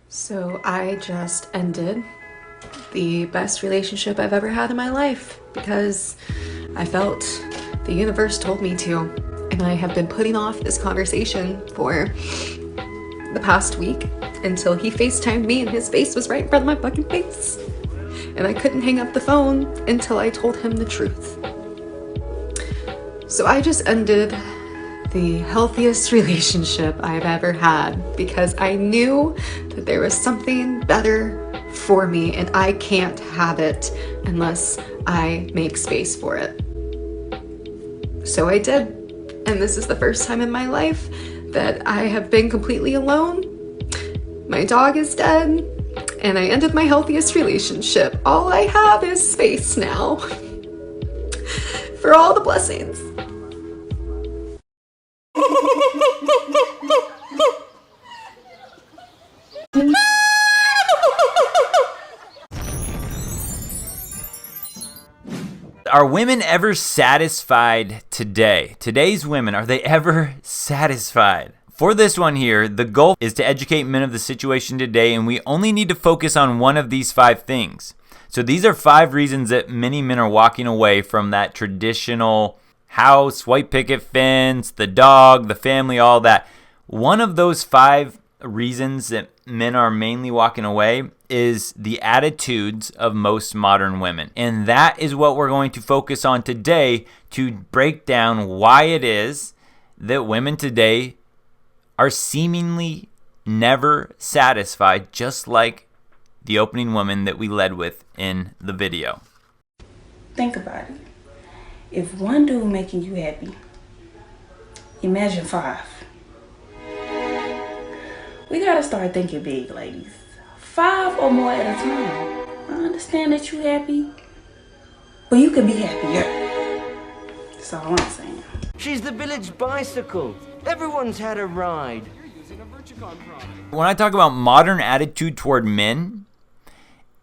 So I just ended the best relationship I've ever had in my life because I felt the universe told me to. And I have been putting off this conversation for the past week until he FaceTimed me and his face was right in front of my fucking face. And I couldn't hang up the phone until I told him the truth. So I just ended the healthiest relationship I've ever had because I knew that there was something better for me and I can't have it unless I make space for it. So I did. And this is the first time in my life that I have been completely alone. My dog is dead and I ended my healthiest relationship. All I have is space now for all the blessings. Are women ever satisfied today? Today's women, are they ever satisfied? For this one here, the goal is to educate men of the situation today, and we only need to focus on one of these 5 things. So these are 5 reasons that many men are walking away from that traditional house, white picket fence, the dog, the family, all that. One of those 5 reasons that men are mainly walking away is the attitudes of most modern women. And that is what we're going to focus on today to break down why it is that women today are seemingly never satisfied, just like the opening woman that we led with in the video. Think about it. If one dude making you happy, imagine 5. We gotta start thinking big, ladies. 5 or more at a time. I understand that you happy, but you can be happier. That's all I'm saying. She's the village bicycle. Everyone's had a ride. When I talk about modern attitude toward men,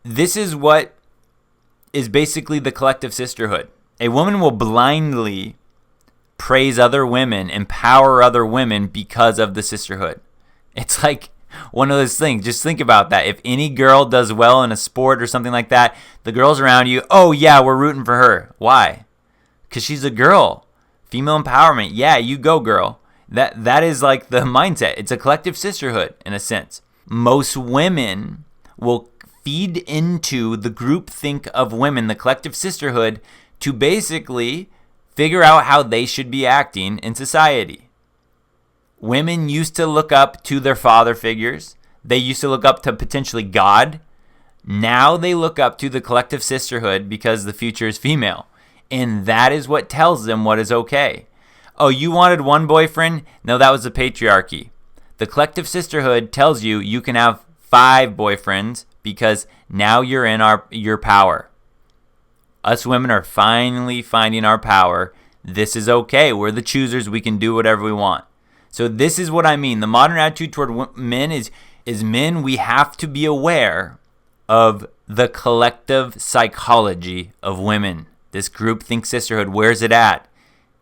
this is what is basically the collective sisterhood. A woman will blindly praise other women, empower other women because of the sisterhood. It's like one of those things. Just think about that. If any girl does well in a sport or something like that, the girls around you, oh yeah, we're rooting for her. Why? Because she's a girl. Female empowerment. Yeah, you go, girl. That is like the mindset. It's a collective sisterhood in a sense. Most women will feed into the groupthink of women, the collective sisterhood, to basically figure out how they should be acting in society. Women used to look up to their father figures. They used to look up to potentially God. Now they look up to the collective sisterhood because the future is female. And that is what tells them what is okay. Oh, you wanted one boyfriend? No, that was the patriarchy. The collective sisterhood tells you you can have 5 boyfriends because now you're in your power. Us women are finally finding our power. This is okay. We're the choosers. We can do whatever we want. So this is what I mean. The modern attitude toward men is men, we have to be aware of the collective psychology of women. This groupthink sisterhood, where's it at?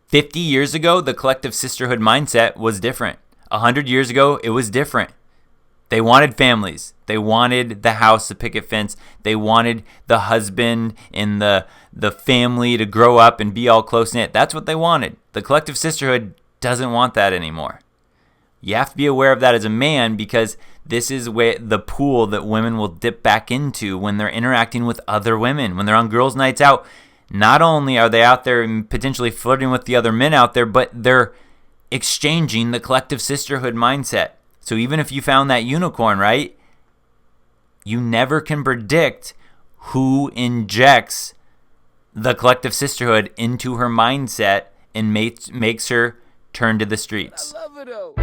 50 years ago, the collective sisterhood mindset was different. 100 years ago, it was different. They wanted families. They wanted the house, the picket fence. They wanted the husband and the family to grow up and be all close-knit. That's what they wanted. The collective sisterhood doesn't want that anymore. You have to be aware of that as a man because this is where the pool that women will dip back into when they're interacting with other women. When they're on girls' nights out, not only are they out there and potentially flirting with the other men out there, but they're exchanging the collective sisterhood mindset. So even if you found that unicorn, right, you never can predict who injects the collective sisterhood into her mindset and makes her turn to the streets. I love her though.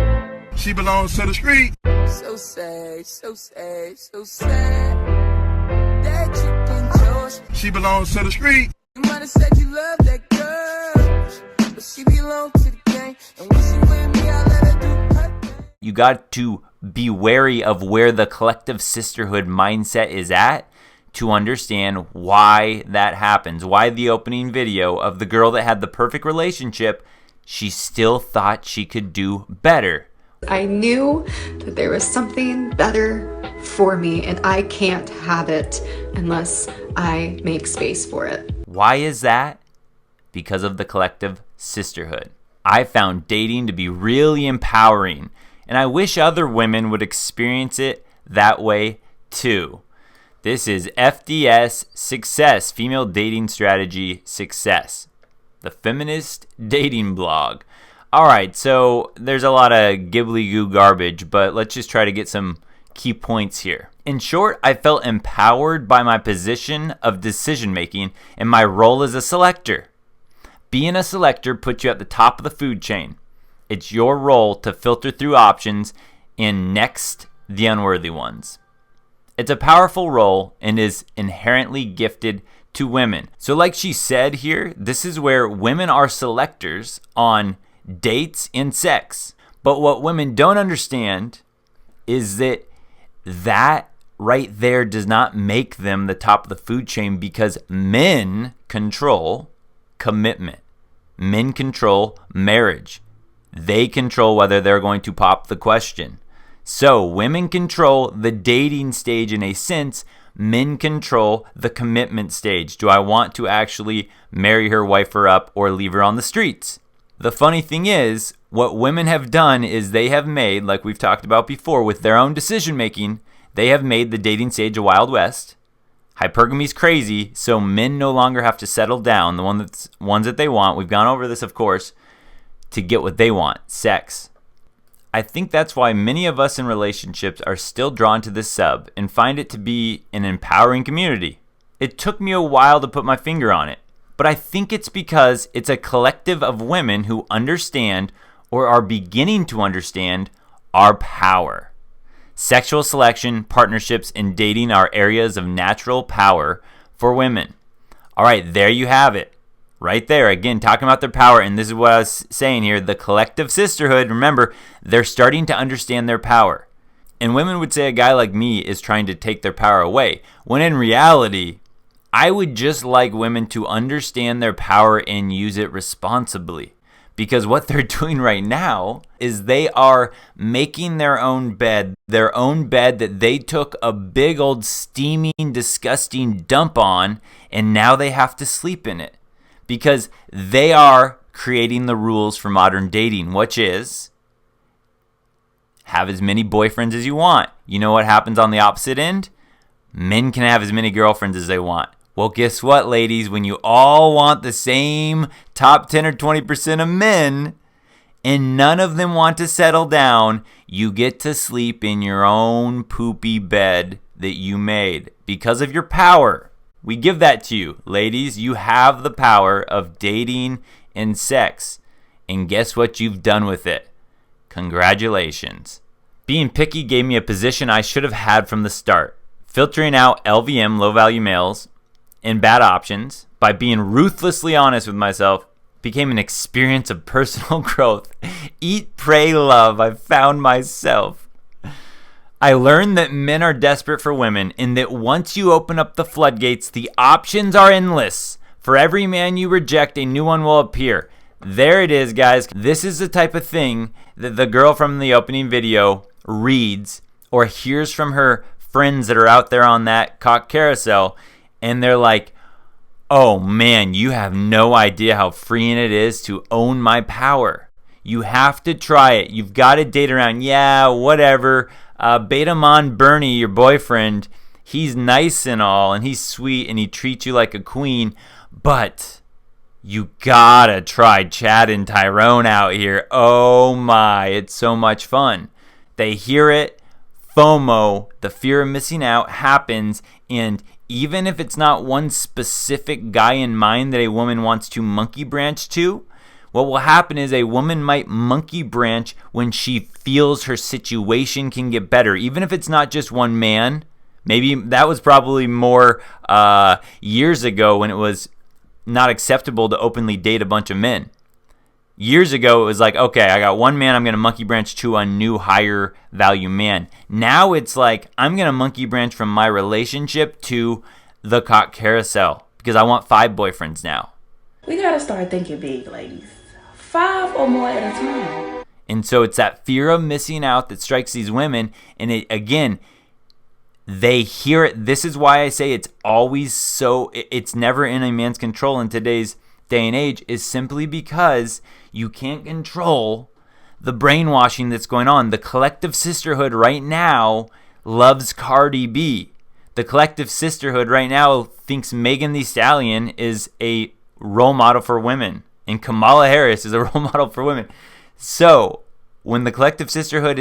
She belongs to the street. So sad, so sad, so sad. That chicken Josh. She belongs to the street. You might have said you love that girl, but she belongs to the gang. And when she with me, I let her do her thing. You got to be wary of where the collective sisterhood mindset is at to understand why that happens. Why the opening video of the girl that had the perfect relationship, she still thought she could do better. I knew that there was something better for me, and I can't have it unless I make space for it. Why is that? Because of the collective sisterhood. I found dating to be really empowering, and I wish other women would experience it that way too. This is FDS Success, Female Dating Strategy Success, the feminist dating blog. All right, so there's a lot of gibbly goo garbage, but let's just try to get some key points here. In short, I felt empowered by my position of decision making and my role as a selector. Being a selector puts you at the top of the food chain. It's your role to filter through options and next the unworthy ones. It's a powerful role and is inherently gifted to women. So like she said here, this is where women are selectors on dates and sex. But what women don't understand is that right there does not make them the top of the food chain, because men control commitment. Men control marriage. They control whether they're going to pop the question. So women control the dating stage in a sense. Men control the commitment stage. Do I want to actually marry her, wife her up, or leave her on the streets? The funny thing is, what women have done is they have made, like we've talked about before, with their own decision making, they have made the dating stage a Wild West. Hypergamy is crazy, so men no longer have to settle down, the ones that they want. We've gone over this, of course, to get what they want, sex. I think that's why many of us in relationships are still drawn to this sub and find it to be an empowering community. It took me a while to put my finger on it, but I think it's because it's a collective of women who understand or are beginning to understand our power. Sexual selection, partnerships, and dating are areas of natural power for women. All right, there you have it. Right there, again, talking about their power, and this is what I was saying here, the collective sisterhood. Remember, they're starting to understand their power. And women would say a guy like me is trying to take their power away, when in reality, I would just like women to understand their power and use it responsibly. Because what they're doing right now is they are making their own bed that they took a big old steaming, disgusting dump on, and now they have to sleep in it. Because they are creating the rules for modern dating, which is have as many boyfriends as you want. You know what happens on the opposite end? Men can have as many girlfriends as they want. Well, guess what, ladies? When you all want the same top 10 or 20% of men, and none of them want to settle down, you get to sleep in your own poopy bed that you made because of your power. We give that to you. Ladies, you have the power of dating and sex. And guess what you've done with it? Congratulations. Being picky gave me a position I should have had from the start. Filtering out LVM, low value males, and bad options by being ruthlessly honest with myself became an experience of personal growth. Eat, pray, love. I found myself. I learned that men are desperate for women, and that once you open up the floodgates, the options are endless. For every man you reject, a new one will appear. There it is, guys. This is the type of thing that the girl from the opening video reads or hears from her friends that are out there on that cock carousel, and they're like, oh man, you have no idea how freeing it is to own my power. You have to try it. You've got to date around. Yeah, whatever. Betaman Bernie, your boyfriend, he's nice and all, and he's sweet, and he treats you like a queen, but you gotta try Chad and Tyrone out here. Oh my, it's so much fun. They hear it, FOMO, the fear of missing out, happens, and even if it's not one specific guy in mind that a woman wants to monkey branch to, what will happen is a woman might monkey branch when she feels her situation can get better. Even if it's not just one man. Maybe that was probably more years ago when it was not acceptable to openly date a bunch of men. Years ago, it was like, okay, I got one man, I'm going to monkey branch to a new higher value man. Now it's like, I'm going to monkey branch from my relationship to the cock carousel because I want 5 boyfriends now. We gotta start thinking big, ladies. 5 or more at a time. And so it's that fear of missing out that strikes these women. And it, again, They hear it. This is why I say it's always it's never in a man's control in today's day and age, is simply because you can't control the brainwashing that's going on. The collective sisterhood right now loves Cardi B. The collective sisterhood right now thinks Megan Thee Stallion is a role model for women, and Kamala Harris is a role model for women. So when the collective sisterhood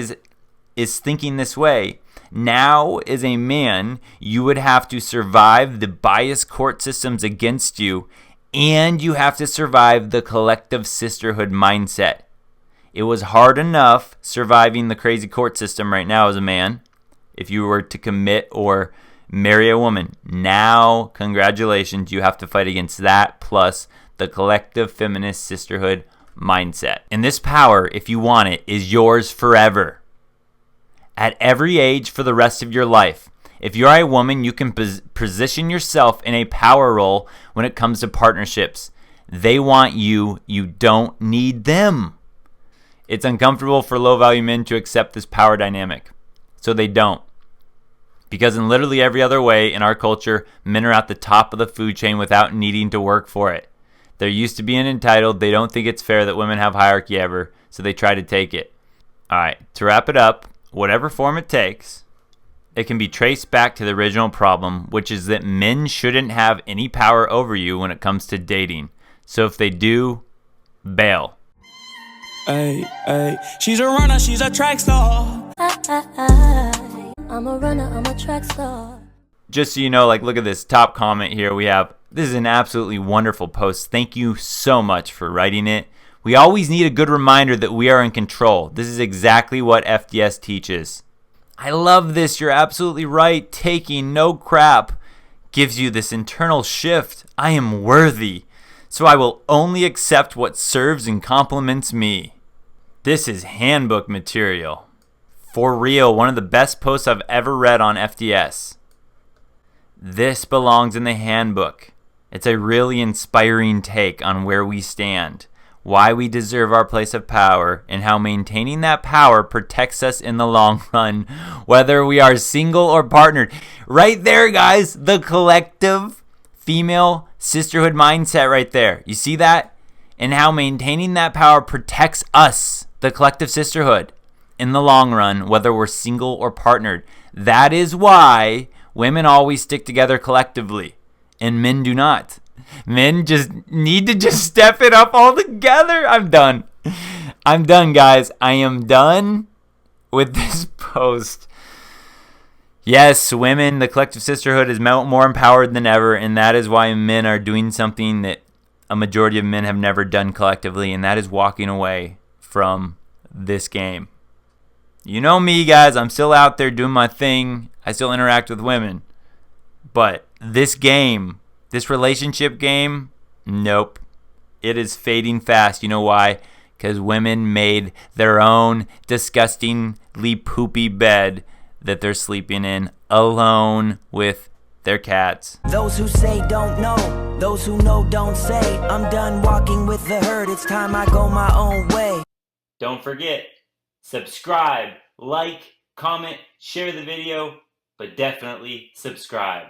is thinking this way, now as a man, you would have to survive the biased court systems against you, and you have to survive the collective sisterhood mindset. It was hard enough surviving the crazy court system right now as a man, if you were to commit or marry a woman. Now, congratulations, you have to fight against that plus the collective feminist sisterhood mindset. And this power, if you want it, is yours forever. At every age for the rest of your life. If you're a woman, you can position yourself in a power role when it comes to partnerships. They want you. You don't need them. It's uncomfortable for low-value men to accept this power dynamic. So they don't. Because in literally every other way in our culture, men are at the top of the food chain without needing to work for it. They're used to being entitled. They don't think it's fair that women have hierarchy ever, so they try to take it. All right, to wrap it up, whatever form it takes, it can be traced back to the original problem, which is that men shouldn't have any power over you when it comes to dating. So if they do, bail. Ay, ay. She's a runner, she's a track star. I'm a runner, I'm a track star. Just so you know, look at this top comment here. This is an absolutely wonderful post. Thank you so much for writing it. We always need a good reminder that we are in control. This is exactly what FDS teaches. I love this. You're absolutely right. Taking no crap gives you this internal shift. I am worthy, so I will only accept what serves and compliments me. This is handbook material. For real, one of the best posts I've ever read on FDS. This belongs in the handbook. It's a really inspiring take on where we stand, why we deserve our place of power, and how maintaining that power protects us in the long run, whether we are single or partnered. Right there, guys, the collective female sisterhood mindset right there. You see that? And how maintaining that power protects us, the collective sisterhood, in the long run, whether we're single or partnered. That is why women always stick together collectively, and men do not. Men just need to just step it up all together. I'm done, guys. I am done with this post. Yes, women, the collective sisterhood is more empowered than ever, and that is why men are doing something that a majority of men have never done collectively, and that is walking away from this game. You know me, guys. I'm still out there doing my thing. I still interact with women. But this game, this relationship game, nope. It is fading fast. You know why? Because women made their own disgustingly poopy bed that they're sleeping in alone with their cats. Those who say don't know, those who know don't say. I'm done walking with the herd, it's time I go my own way. Don't forget, subscribe, like, comment, share the video, but definitely subscribe.